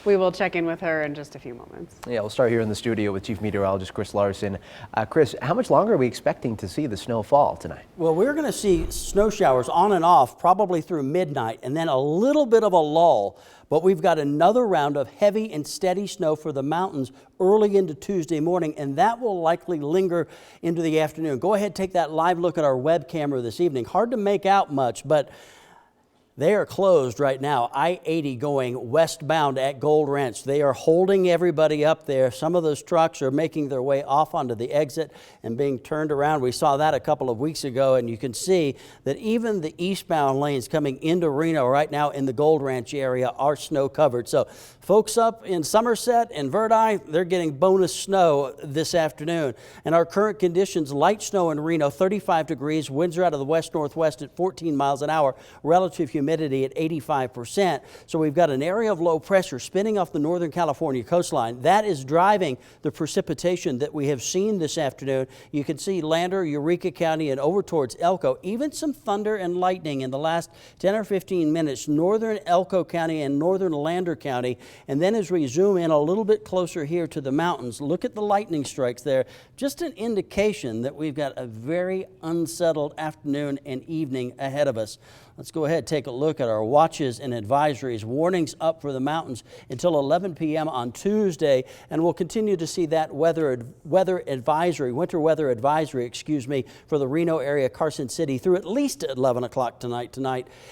We will check in with her in just a few moments. Yeah, we'll start here in the studio with Chief Meteorologist Chris Larson. Chris, how much longer are we expecting to see the snow fall tonight? Well, we're going to see snow showers on and off probably through midnight and then a little bit of a lull. But we've got another round of heavy and steady snow for the mountains early into Tuesday morning, and that will likely linger into the afternoon. Go ahead, take that live look at our web camera this evening. Hard to make out much, but they are closed right now. I-80 going westbound at Gold Ranch. They are holding everybody up there. Some of those trucks are making their way off onto the exit and being turned around. We saw that a couple of weeks ago, and you can see that even the eastbound lanes coming into Reno right now in the Gold Ranch area are snow covered. So folks up in Somerset and Verdi, they're getting bonus snow this afternoon. And our current conditions, light snow in Reno, 35 degrees, winds are out of the west-northwest at 14 miles an hour, relative humidity at 85%. So we've got an area of low pressure spinning off the Northern California coastline. That is driving the precipitation that we have seen this afternoon. You can see Lander, Eureka County, and over towards Elko. Even some thunder and lightning in the last 10 or 15 minutes, northern Elko County and northern Lander County. And then as we zoom in a little bit closer here to the mountains, look at the lightning strikes there. Just an indication that we've got a very unsettled afternoon and evening ahead of us. Let's go ahead and take a look at our watches and advisories. Warnings up for the mountains until 11 p.m. on Tuesday, and we'll continue to see that winter weather advisory, for the Reno area, Carson City through at least 11 o'clock tonight,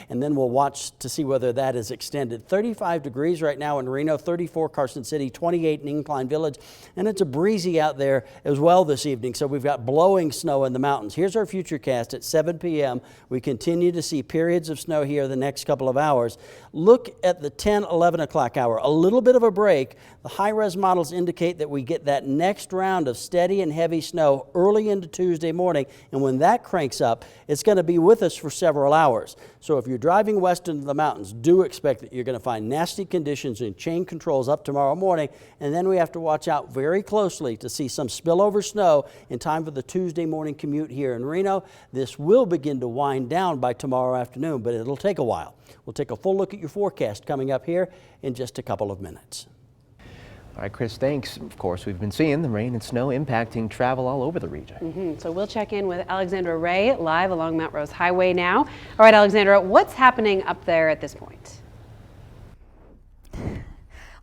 and then we'll watch to see whether that is extended. 35 degrees right now in Reno, 34 Carson City, 28 in Incline Village, and it's a breezy out there as well this evening, so we've got blowing snow in the mountains. Here's our futurecast at 7 p.m. We continue to see periods of snow here the next couple of hours. Look at the 10, 11 o'clock hour. A little bit of a break. The high-res models indicate that we get that next round of steady and heavy snow early into Tuesday morning, and when that cranks up, it's going to be with us for several hours. So if you're driving west into the mountains, do expect that you're going to find nasty conditions and chain controls up tomorrow morning, and then we have to watch out very closely to see some spillover snow in time for the Tuesday morning commute here in Reno. This will begin to wind down by tomorrow afternoon, but it'll take a while. We'll take a full look at your forecast coming up here in just a couple of minutes. All right, Chris, thanks. Of course, we've been seeing the rain and snow impacting travel all over the region. So we'll check in with Alexandra Ray live along Mount Rose Highway now. All right, Alexandra, what's happening up there at this point?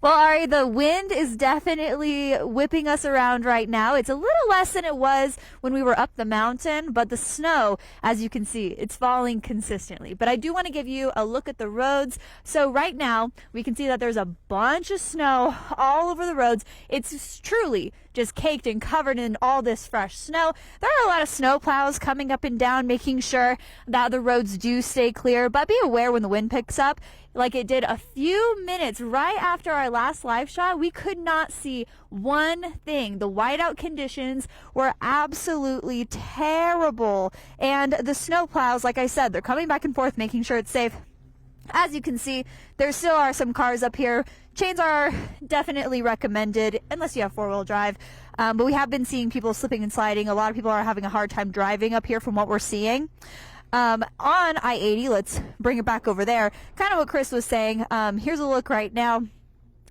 Well, Ari, the wind is definitely whipping us around right now. It's a little less than it was when we were up the mountain, but the snow, as you can see, it's falling consistently. But I do want to give you a look at the roads. So right now, we can see that there's a bunch of snow all over the roads. It's truly just caked and covered in all this fresh snow. There are a lot of snow plows coming up and down, making sure that the roads do stay clear. But be aware when the wind picks up, like it did a few minutes right after our last live shot, we could not see one thing. The whiteout conditions were absolutely terrible. And the snow plows, like I said, they're coming back and forth, making sure it's safe. As you can see, there still are some cars up here. Chains are definitely recommended unless you have four-wheel drive. But we have been seeing people slipping and sliding. A lot of people are having a hard time driving up here from what we're seeing. On I-80, let's bring it back over there. Kind of what Chris was saying. Here's a look right now.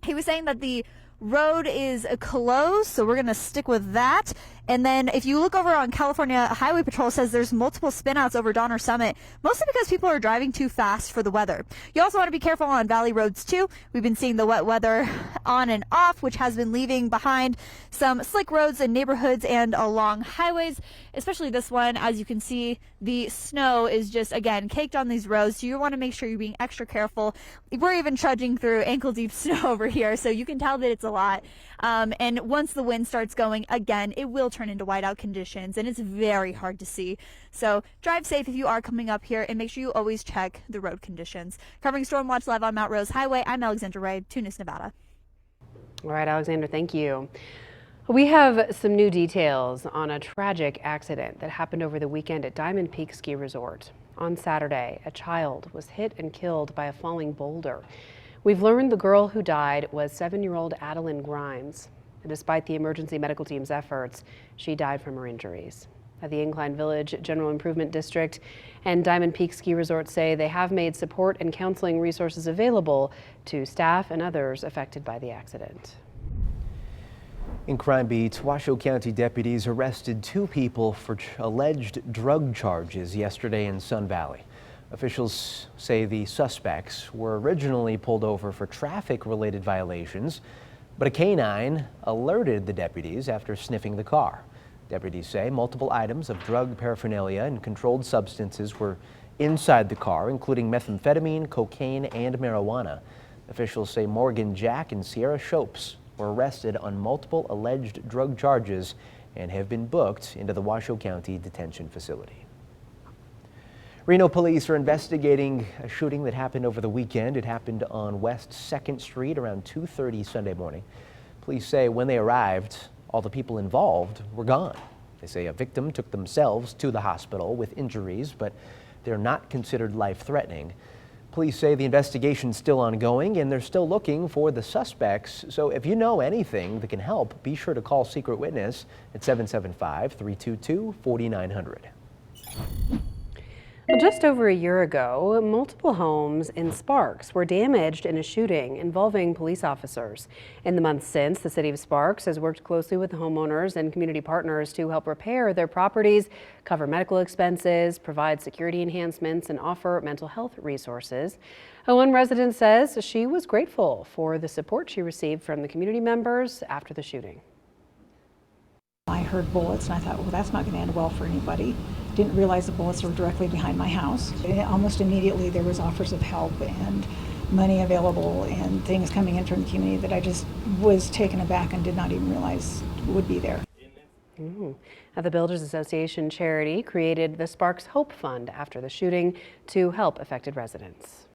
He was saying that the road is closed, so we're going to stick with that. And then if you look over on California Highway Patrol, says there's multiple spinouts over Donner Summit, mostly because people are driving too fast for the weather. You also want to be careful on Valley roads too. We've been seeing the wet weather on and off, which has been leaving behind some slick roads in neighborhoods and along highways, especially this one. As you can see, the snow is just, again, caked on these roads, so you want to make sure you're being extra careful. We're even trudging through ankle-deep snow over here, so you can tell that it's a lot. And once the wind starts going, again, it will turn into whiteout conditions, and it's very hard to see. So drive safe if you are coming up here, and make sure you always check the road conditions. Covering Storm Watch live on Mount Rose Highway, I'm Alexandra Ray, Tunis, Nevada. All right, Alexandra, thank you. We have some new details on a tragic accident that happened over the weekend at Diamond Peak Ski Resort. On Saturday, a child was hit and killed by a falling boulder. We've learned the girl who died was 7-year-old Adeline Grimes. And despite the emergency medical team's efforts, she died from her injuries. At the Incline Village General Improvement District and Diamond Peak Ski Resort say they have made support and counseling resources available to staff and others affected by the accident. In crime beats, Washoe County deputies arrested 2 people for alleged drug charges yesterday in Sun Valley. Officials say the suspects were originally pulled over for traffic-related violations, but a canine alerted the deputies after sniffing the car. Deputies say multiple items of drug paraphernalia and controlled substances were inside the car, including methamphetamine, cocaine, and marijuana. Officials say Morgan Jack and Sierra Shopes were arrested on multiple alleged drug charges and have been booked into the Washoe County Detention Facility. Reno police are investigating a shooting that happened over the weekend. It happened on West 2nd Street around 2:30 Sunday morning. Police say when they arrived, all the people involved were gone. They say a victim took themselves to the hospital with injuries, but they're not considered life-threatening. Police say the investigation's still ongoing and they're still looking for the suspects. So if you know anything that can help, be sure to call Secret Witness at 775-322-4900. Well, just over a year ago, multiple homes in Sparks were damaged in a shooting involving police officers. In the months since, the city of Sparks has worked closely with homeowners and community partners to help repair their properties, cover medical expenses, provide security enhancements, and offer mental health resources. One resident says she was grateful for the support she received from the community members after the shooting. I heard bullets and I thought, well, that's not going to end well for anybody. Didn't realize the bullets were directly behind my house. And almost immediately there was offers of help and money available and things coming in from the community that I just was taken aback and did not even realize would be there. Now, the Builders Association charity created the Sparks Hope Fund after the shooting to help affected residents.